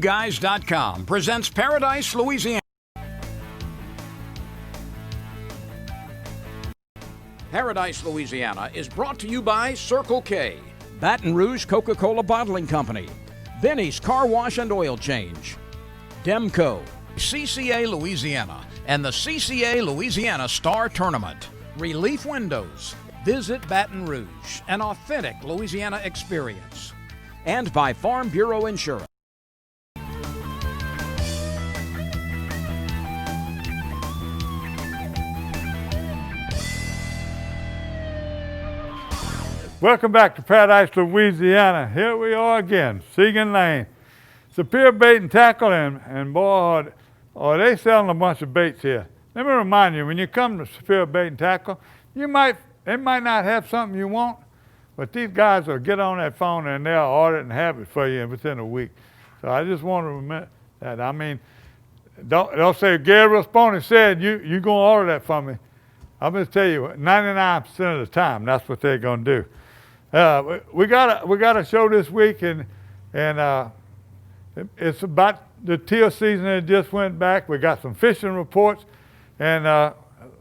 Guys.com presents Paradise, Louisiana. Paradise, Louisiana is brought to you by Circle K, Baton Rouge Coca-Cola Bottling Company, Benny's Car Wash and Oil Change, Demco, CCA Louisiana, and the CCA Louisiana Star Tournament, Relief Windows, Visit Baton Rouge, an authentic Louisiana experience, and by Farm Bureau Insurance. Welcome back to Paradise, Louisiana. Here we are again, Segan Lane. Superior Bait and Tackle, and boy, are they selling a bunch of baits here. Let me remind you, when you come to Superior Bait and Tackle, they might not have something you want, but these guys will get on that phone and they'll order it and have it for you within a week. So I just want to remember that. I mean, don't say, Gary Rasponi said, you going to order that for me. I'm going to tell you, 99% of the time, that's what they're going to do. We got a show this week, and it's about the teal season that just went back. We got some fishing reports, and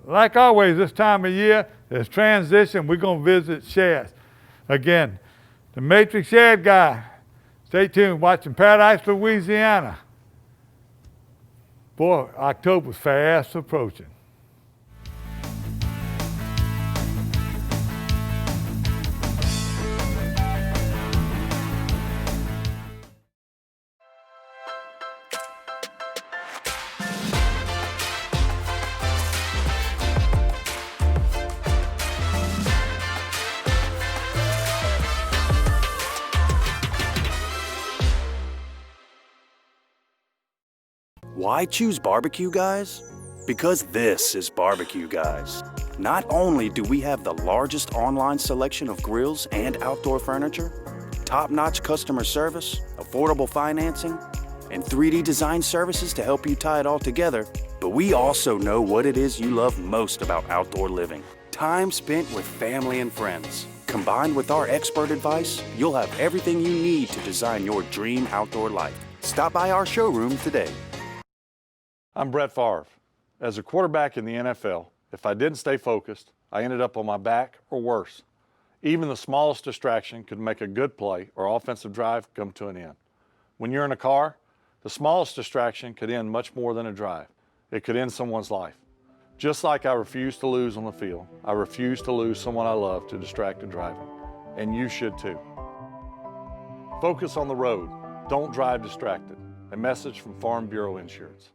like always this time of year, there's transition. We're going to visit shads. Again, the Matrix Shad Guy. Stay tuned, watching Paradise, Louisiana. Boy, October's fast approaching. Why choose Barbecue Guys? Because this is Barbecue Guys. Not only do we have the largest online selection of grills and outdoor furniture, top-notch customer service, affordable financing, and 3D design services to help you tie it all together, but we also know what it is you love most about outdoor living. Time spent with family and friends. Combined with our expert advice, you'll have everything you need to design your dream outdoor life. Stop by our showroom today. I'm Brett Favre. As a quarterback in the NFL, if I didn't stay focused, I ended up on my back or worse. Even the smallest distraction could make a good play or offensive drive come to an end. When you're in a car, the smallest distraction could end much more than a drive. It could end someone's life. Just like I refuse to lose on the field, I refuse to lose someone I love to distracted driving. And you should too. Focus on the road. Don't drive distracted. A message from Farm Bureau Insurance.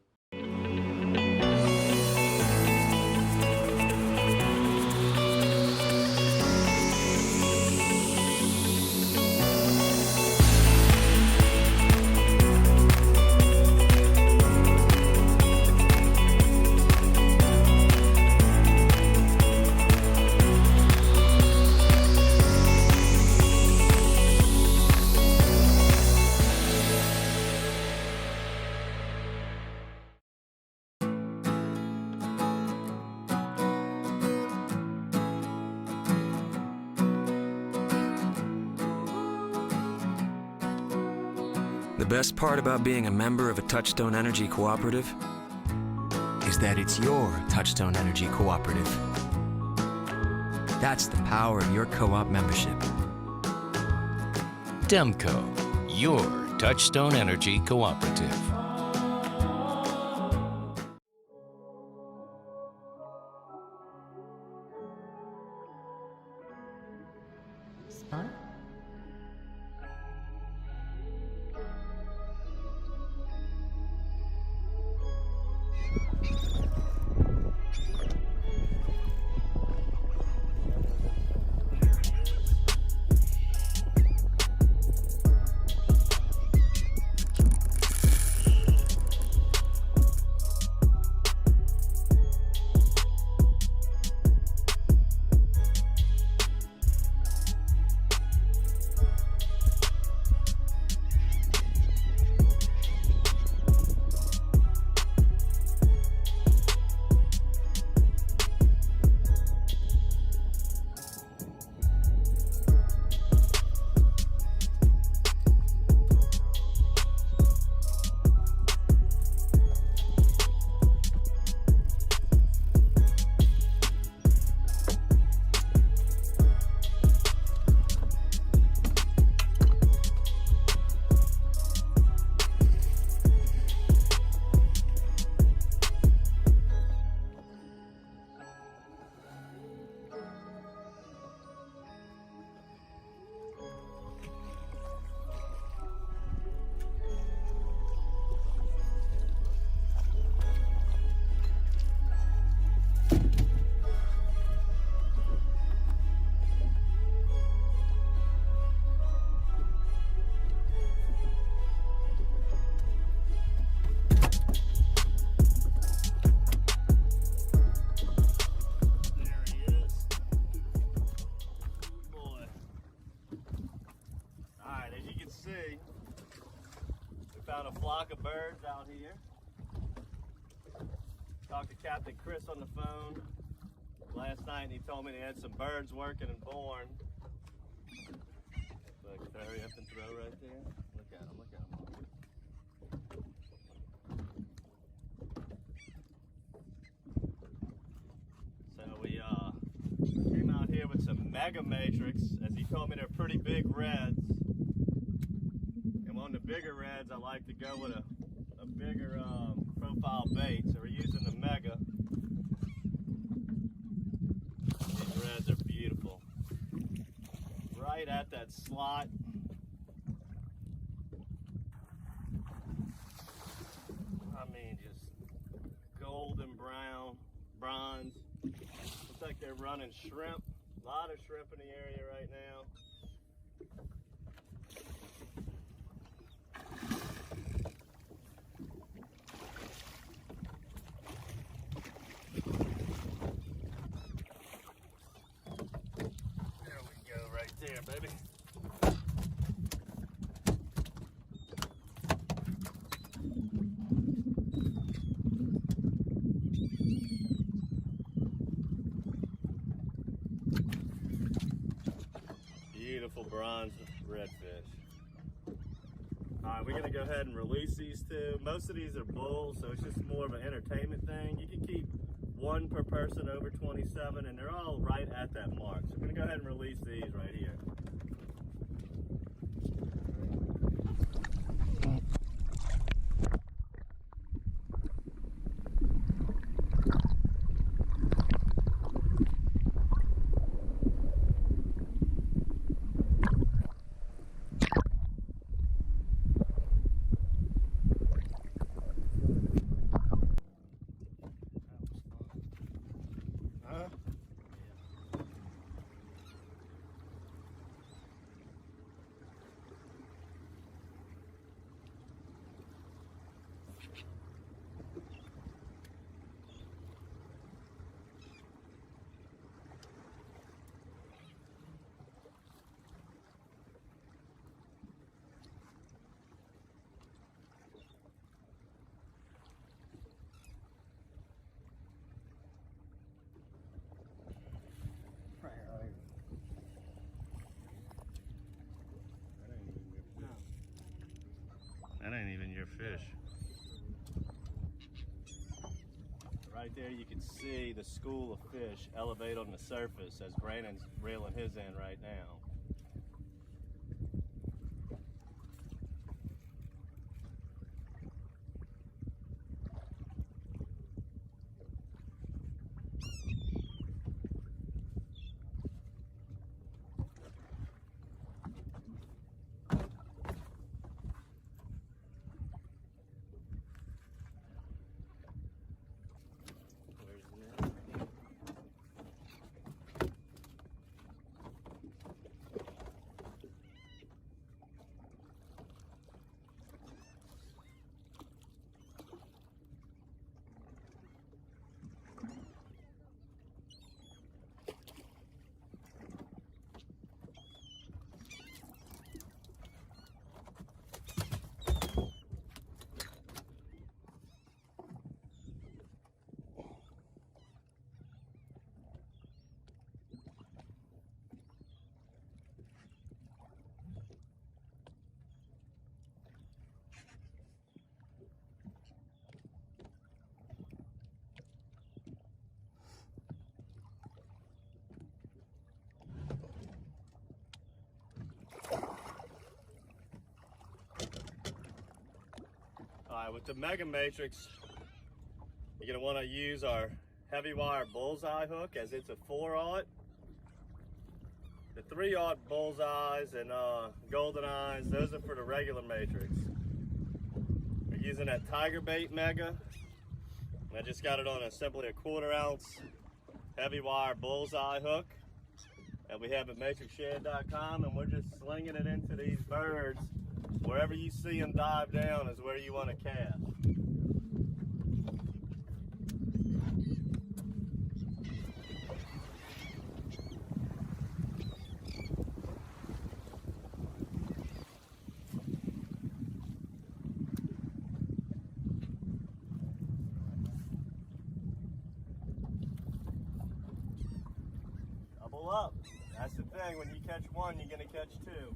The best part about being a member of a Touchstone Energy Cooperative is that it's your Touchstone Energy Cooperative. That's the power of your co-op membership. Demco, your Touchstone Energy Cooperative. see, we found a flock of birds out here. Talked to Captain Chris on the phone last night, and he told me they had some birds working and born. Look, hurry up and throw right there. Look at them, look at them. So we came out here with some Mega Matrix. As he told me, they're pretty big reds. And on the bigger reds, I like to go with a bigger profile bait. So we're using the Mega. These reds are beautiful. Right at that slot. I mean, just golden brown, bronze. Looks like they're running shrimp. A lot of shrimp in the area right now. There we go, right there, baby. Beautiful bronze redfish. Alright, we're gonna go ahead and release these two. Most of these are bulls, so it's just more of an entertainment thing. You can keep one per person over 27, and they're all right at that mark. So we're gonna go ahead and release these right here. That ain't even your fish. Right there you can see the school of fish elevate on the surface as Brandon's reeling his in right now. Alright, with the Mega Matrix, you're going to want to use our heavy wire bullseye hook, as it's a 4-aught. The 3-aught bullseyes and golden eyes, those are for the regular Matrix. We're using that Tiger Bait Mega. And I just got it on simply a 1/4 ounce heavy wire bullseye hook that we have at matrixshed.com, and we're just slinging it into these birds. Wherever you see them dive down is where you want to cast. saying, when you catch one, you're going to catch two.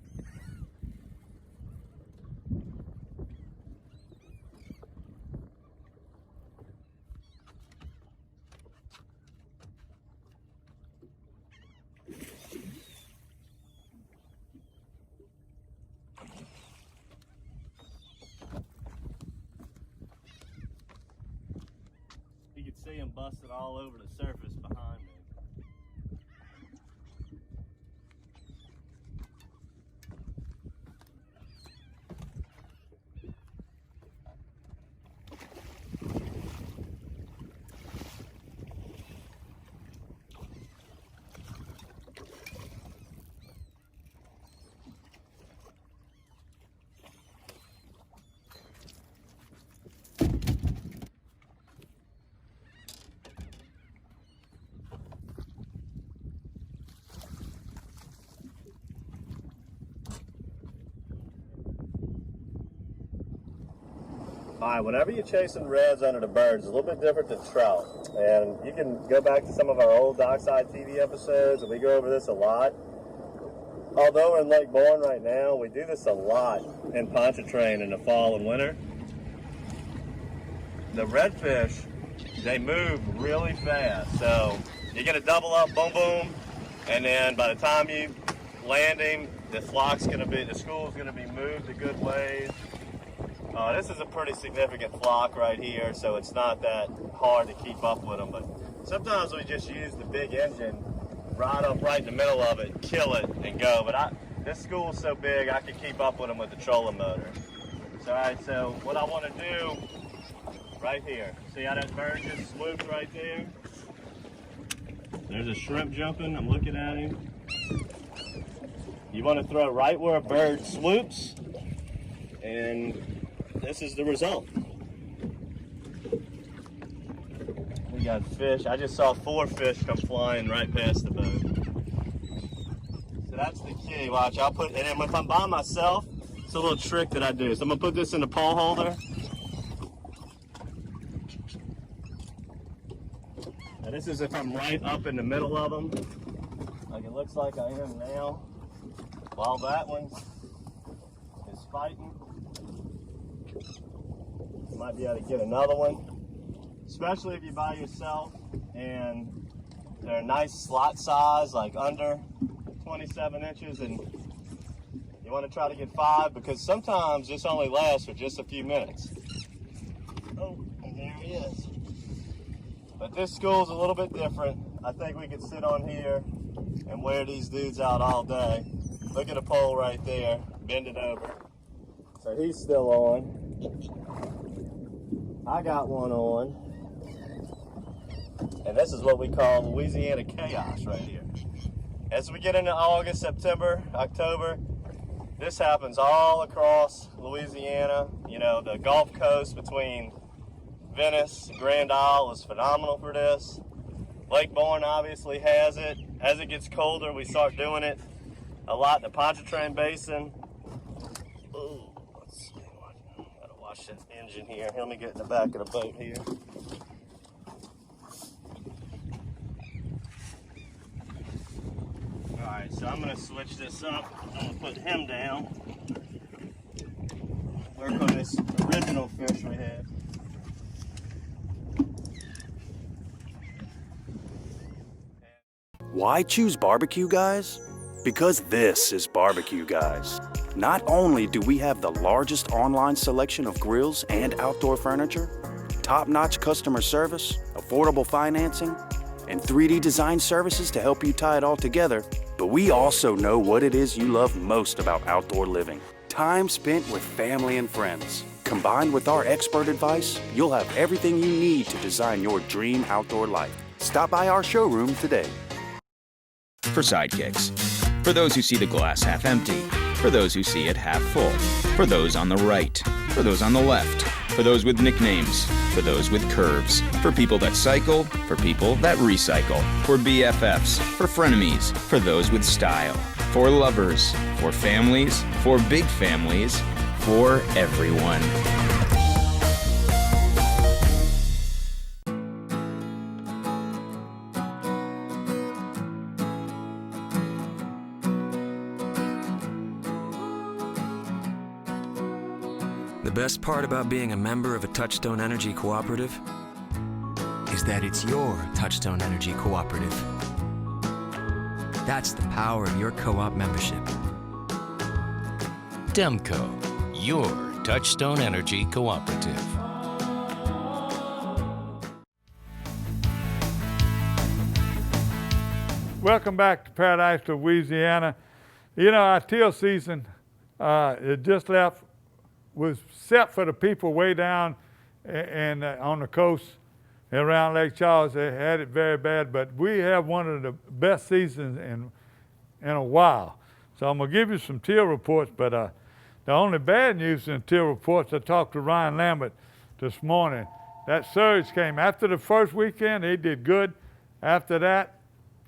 You can see them busted all over the surface behind me. Alright, whenever you're chasing reds under the birds, it's a little bit different than trout. And you can go back to some of our old Dockside TV episodes, and we go over this a lot. Although we're in Lake Bourne right now, we do this a lot in Pontchartrain in the fall and winter. The redfish, they move really fast. So you get a double up, boom, boom, and then by the time you land him, the school's gonna be moved a good ways. This is a pretty significant flock right here, so it's not that hard to keep up with them, but sometimes we just use the big engine, ride up right in the middle of it, kill it, and go. But this school's so big, I can keep up with them with the trolling motor. So, all right, so what I want to do right here, see how that bird just swooped right there? There's a shrimp jumping, I'm looking at him. You want to throw right where a bird swoops, and this is the result. We got fish. I just saw 4 fish come flying right past the boat. So that's the key. Watch, and then if I'm by myself, it's a little trick that I do. So I'm gonna put this in the pole holder. Now this is if I'm right up in the middle of them, like it looks like I am now, while that one is fighting. You might be able to get another one, especially if you're by yourself and they're a nice slot size, like under 27 inches, and you want to try to get 5 because sometimes this only lasts for just a few minutes. Oh, and there he is. But this school's a little bit different. I think we could sit on here and wear these dudes out all day. Look at the pole right there, bend it over. So he's still on. I got one on. And this is what we call Louisiana chaos right here. As we get into August, September, October, this happens all across Louisiana. You know, the Gulf Coast between Venice and Grand Isle is phenomenal for this. Lake Bourne obviously has it. As it gets colder, we start doing it a lot in the Pontchartrain Basin. Ooh, let's see. Gotta watch that engine here. Let me get in the back of the boat here. Alright, so I'm gonna switch this up. I'm gonna put him down. Work on this original fish we had. Why choose barbecue, guys? Because this is Barbecue Guys. Not only do we have the largest online selection of grills and outdoor furniture, top-notch customer service, affordable financing, and 3D design services to help you tie it all together, but we also know what it is you love most about outdoor living. Time spent with family and friends. Combined with our expert advice, you'll have everything you need to design your dream outdoor life. Stop by our showroom today. For sidekicks. For those who see the glass half empty. For those who see it half full. For those on the right. For those on the left. For those with nicknames. For those with curves. For people that cycle. For people that recycle. For BFFs. For frenemies. For those with style. For lovers. For families. For big families. For everyone. The best part about being a member of a Touchstone Energy Cooperative is that it's your Touchstone Energy Cooperative. That's the power of your co-op membership. Demco, your Touchstone Energy Cooperative. Welcome back to Paradise, Louisiana. You know, our teal season, it just left, was set for the people way down and on the coast around Lake Charles. They had it very bad, but we have one of the best seasons in a while. So I'm gonna give you some teal reports, but the only bad news in teal reports, I talked to Ryan Lambert this morning. That surge came after the first weekend. They did good. After that,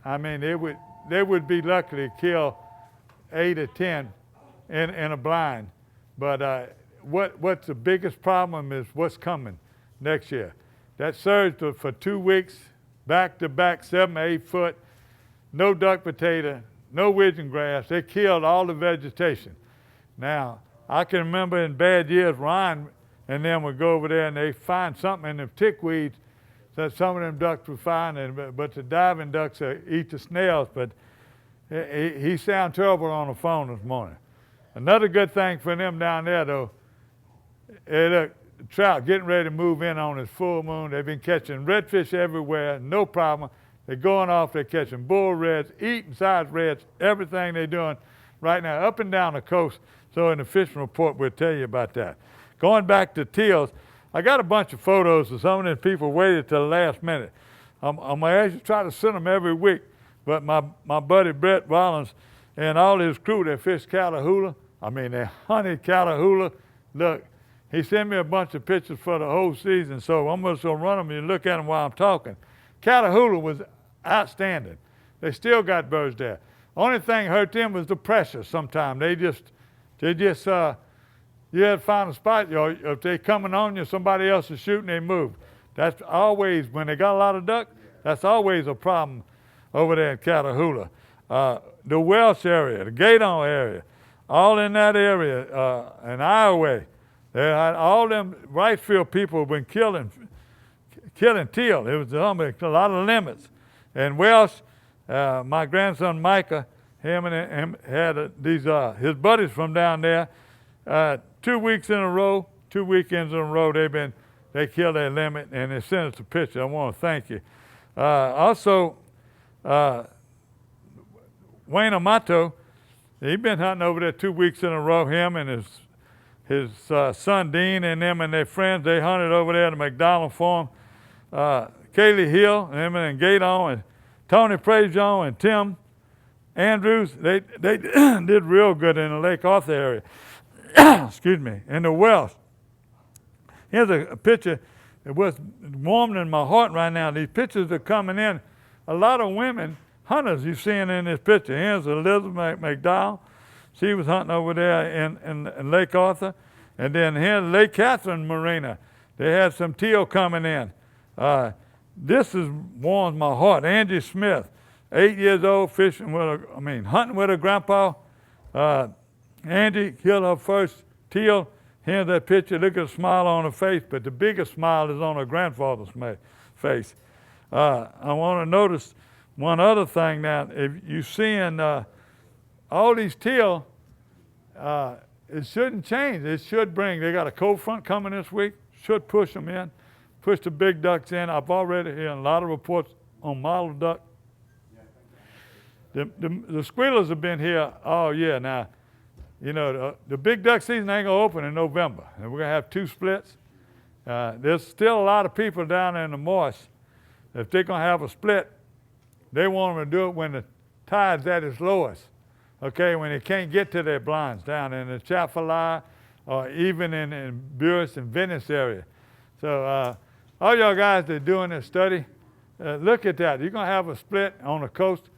I mean, they would be lucky to kill 8 or 10 in a blind. But what's the biggest problem is what's coming next year. That surge for 2 weeks, back to back, 7 or 8 foot, no duck potato, no widgeon grass. They killed all the vegetation. Now, I can remember in bad years, Ryan and them would go over there and they find something in the tickweeds that some of them ducks were fine, but the diving ducks eat the snails. But he sounded terrible on the phone this morning. Another good thing for them down there, though, look, trout getting ready to move in on this full moon. They've been catching redfish everywhere, no problem. They're going off, they're catching bull reds, eating size reds, everything they're doing right now up and down the coast. So in the fishing report, we'll tell you about that. Going back to teals, I got a bunch of photos of some of the people waited till the last minute. I'm going to actually try to send them every week, but my buddy Brett Rollins and all his crew, they fish Catahoula. I mean, they hunted Catahoula. Look, he sent me a bunch of pictures for the whole season, so I'm just going to run them and look at them while I'm talking. Catahoula was outstanding. They still got birds there. Only thing hurt them was the pressure sometimes. They just you had to find a spot. You know, if they're coming on you, somebody else is shooting, they move. That's always, when they got a lot of duck, that's always a problem over there in Catahoula. The Welsh area, the Gaydon area, all in that area, in Iowa, they had all them rice field people have been killing teal. It was a lot of limits. And Welsh, my grandson Micah, him had his buddies from down there. 2 weeks in a row, 2 weekends in a row, they killed their limit and they sent us a picture. I want to thank you. Also, Wayne Amato, he's been hunting over there 2 weeks in a row. Him and his son Dean and them and their friends, they hunted over there at the McDonald Farm. Kaylee Hill, him and Gaydon, and Tony Prejean and Tim Andrews, they did real good in the Lake Arthur area. Excuse me, in the Welsh. Here's a picture that was warming in my heart right now. These pictures are coming in. A lot of women, hunters you're seeing in this picture. Here's Elizabeth McDowell. She was hunting over there in Lake Arthur. And then here's Lake Catherine Marina. They had some teal coming in. This warms my heart. Angie Smith, 8 years old, hunting with her grandpa. Angie killed her first teal. Here's that picture. Look at the smile on her face, but the biggest smile is on her grandfather's face. I want to notice one other thing now. If you're seeing all these teal, it shouldn't change. It should bring, they got a cold front coming this week, should push them in, push the big ducks in. I've already heard a lot of reports on mottled duck. The squealers have been here all year now. You know, the big duck season ain't gonna open in November, and we're gonna have 2 splits. There's still a lot of people down in the marsh. If they're gonna have a split, they want them to do it when the tide's at its lowest, okay, when they can't get to their blinds down in the Chapala or even in Buras and Venice area. So all y'all guys that are doing this study, look at that. You're gonna have a split on the coast.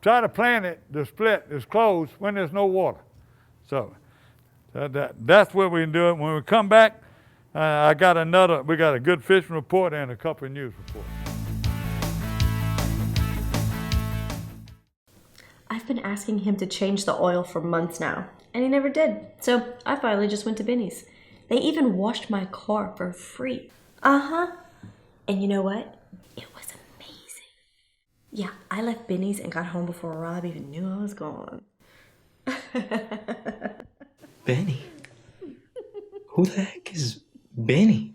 Try to plan it, the split is closed when there's no water. So that's what we can do. When we come back, we got a good fishing report and a couple of news reports. I've been asking him to change the oil for months now, and he never did. So I finally just went to Binny's. They even washed my car for free. Uh-huh. And you know what? It was amazing. Yeah, I left Benny's and got home before Rob even knew I was gone. Benny? Who the heck is Benny?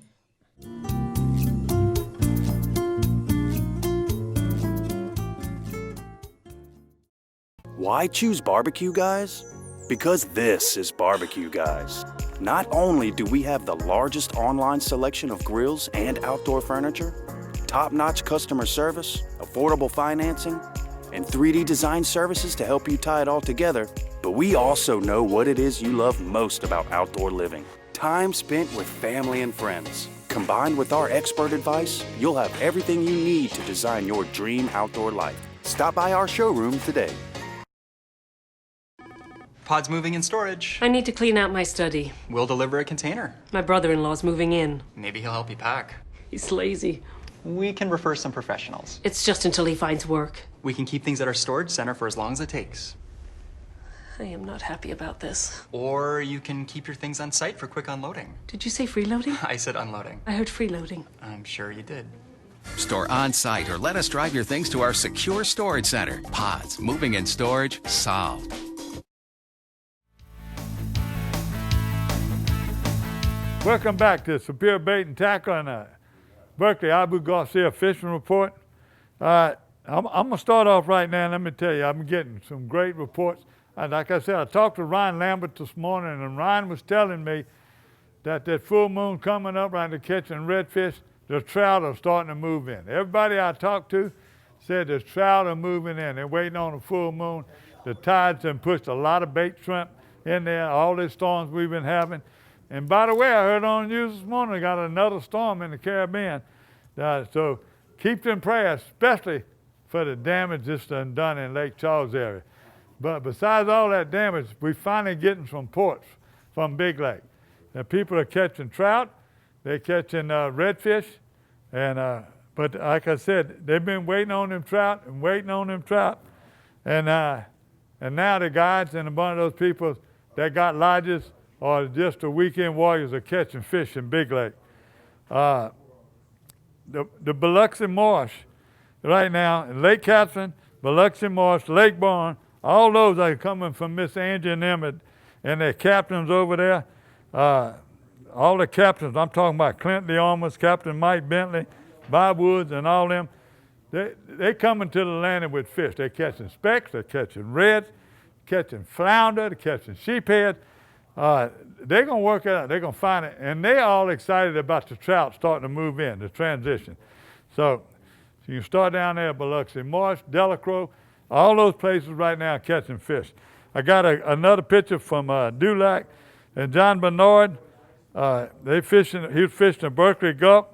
Why choose barbecue, guys? Because this is Barbecue Guys. Not only do we have the largest online selection of grills and outdoor furniture, top-notch customer service, affordable financing, and 3D design services to help you tie it all together, but we also know what it is you love most about outdoor living. Time spent with family and friends. Combined with our expert advice, you'll have everything you need to design your dream outdoor life. Stop by our showroom today. Pod's moving in storage. I need to clean out my study. We'll deliver a container. My brother-in-law's moving in. Maybe he'll help you pack. He's lazy. We can refer some professionals. It's just until he finds work. We can keep things at our storage center for as long as it takes. I am not happy about this. Or you can keep your things on site for quick unloading. Did you say freeloading? I said unloading. I heard freeloading. I'm sure you did. Store on site or let us drive your things to our secure storage center. Pods, moving and storage, solved. Welcome back to Superior Bait and Tackle and Berkeley Abu Garcia Fishing Report. I'm going to start off right now, and let me tell you, I'm getting some great reports. And like I said, I talked to Ryan Lambert this morning, and Ryan was telling me that full moon coming up right to catching redfish, the trout are starting to move in. Everybody I talked to said the trout are moving in. They're waiting on the full moon. The tides have pushed a lot of bait shrimp in there, all these storms we've been having. And by the way, I heard on the news this morning, they got another storm in the Caribbean. So keep them prayers, especially for the damage that's done in Lake Charles area. But besides all that damage, we're finally getting some reports from Big Lake. And people are catching trout, they're catching redfish, and but like I said, they've been waiting on them trout and waiting on them trout. And now the guides and a bunch of those people that got lodges or just the weekend warriors are catching fish in Big Lake. The Biloxi Marsh right now, in Lake Catherine, Biloxi Marsh, Lake Barn, all those are coming from Miss Angie and them and their captains over there. All the captains, I'm talking about Clint DeArmas, Captain Mike Bentley, Bob Woods, and all them, they coming to the landing with fish. They're catching specks, they're catching reds, catching flounder, they're catching sheephead. They're going to work it out. They're going to find it. And they're all excited about the trout starting to move in, the transition. So you can start down there at Biloxi Marsh, Delacroix, all those places right now catching fish. I got another picture from Dulac and John Bernard. He was fishing the Berkeley Gulf.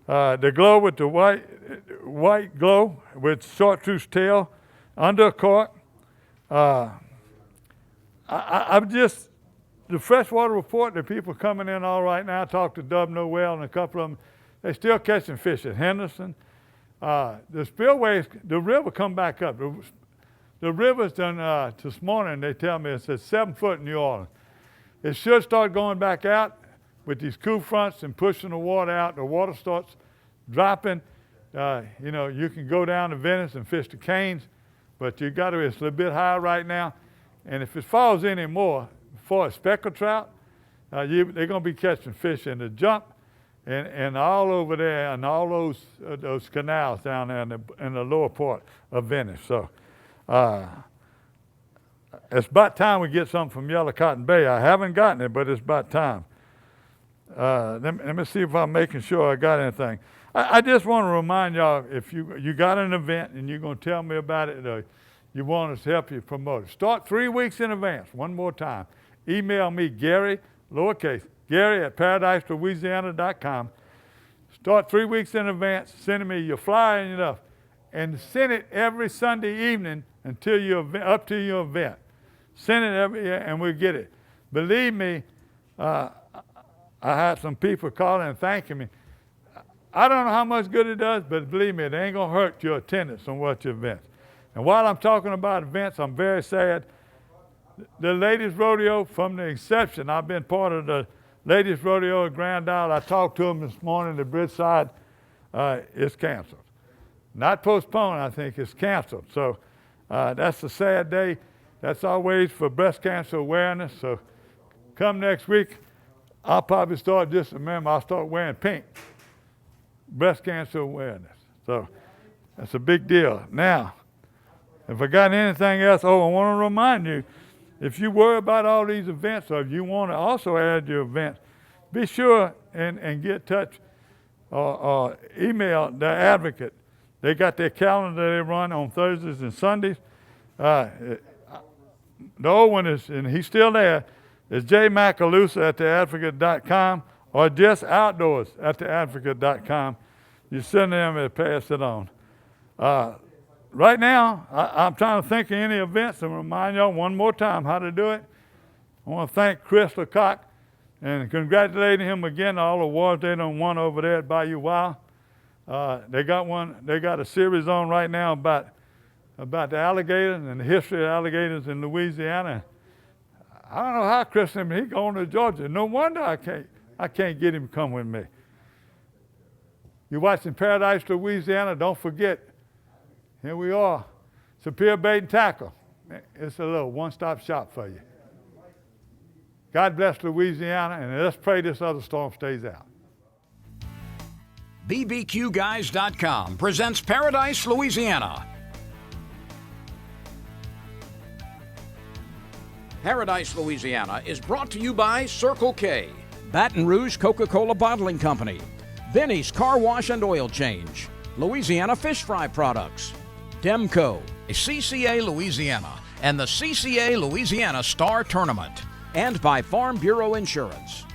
The glow with the white glow with chartreuse tail, under a cork. I'm just, the freshwater report, the people coming in all right now, I talked to Dub Noel and a couple of them, they're still catching fish at Henderson. The spillways, the river come back up. The river's done, this morning, they tell me it's at 7 foot in New Orleans. It should start going back out with these cool fronts and pushing the water out. The water starts dropping. You know, you can go down to Venice and fish the canes, but you got to, it's a little bit higher right now. And if it falls any more, for a speckled trout, they're going to be catching fish in the jump and all over there and all those canals down there in the lower part of Venice. So it's about time we get something from Yellow Cotton Bay. I haven't gotten it, but it's about time. Let me see if I'm making sure I got anything. I just want to remind y'all, if you got an event and you're going to tell me about it, you want us to help you promote it. Start 3 weeks in advance. One more time. Email me, Gary, lowercase, Gary at paradiselouisiana.com. Start 3 weeks in advance, sending me your flyer and stuff, and send it every Sunday evening until up to your event. Send it every year and we'll get it. Believe me, I had some people calling and thanking me. I don't know how much good it does, but believe me, it ain't gonna hurt your attendance on what your events. And while I'm talking about events, I'm very sad. The ladies rodeo, from the inception, I've been part of Ladies Rodeo at Grand Isle, I talked to them this morning. The Bridgeside is canceled. Not postponed, I think, it's canceled. So that's a sad day. That's always for breast cancer awareness. So come next week, I'll probably start, just remember, I'll start wearing pink. Breast cancer awareness. So that's a big deal. Now, if I got anything else, I want to remind you, if you worry about all these events, or if you want to also add your events, be sure and get in touch or email the Advocate. They got their calendar they run on Thursdays and Sundays. The old one is, and he's still there, is jmacalusa at theadvocate.com or just outdoors at theadvocate.com. You send them and pass it on. Right now, I'm trying to think of any events and remind y'all one more time how to do it. I want to thank Chris Lecoq and congratulate him again on all the awards they done won over there at Bayou Wow. They got a series on right now about the alligators and the history of alligators in Louisiana. I don't know how Chris, he going to Georgia. No wonder I can't get him to come with me. You're watching Paradise, Louisiana. Don't forget, here we are, Superior Bait and Tackle. It's a little one-stop shop for you. God bless Louisiana, and let's pray this other storm stays out. BBQGuys.com presents Paradise, Louisiana. Paradise, Louisiana is brought to you by Circle K, Baton Rouge Coca-Cola Bottling Company, Benny's Car Wash and Oil Change, Louisiana Fish Fry Products, Demco, CCA Louisiana, and the CCA Louisiana Star Tournament, and by Farm Bureau Insurance.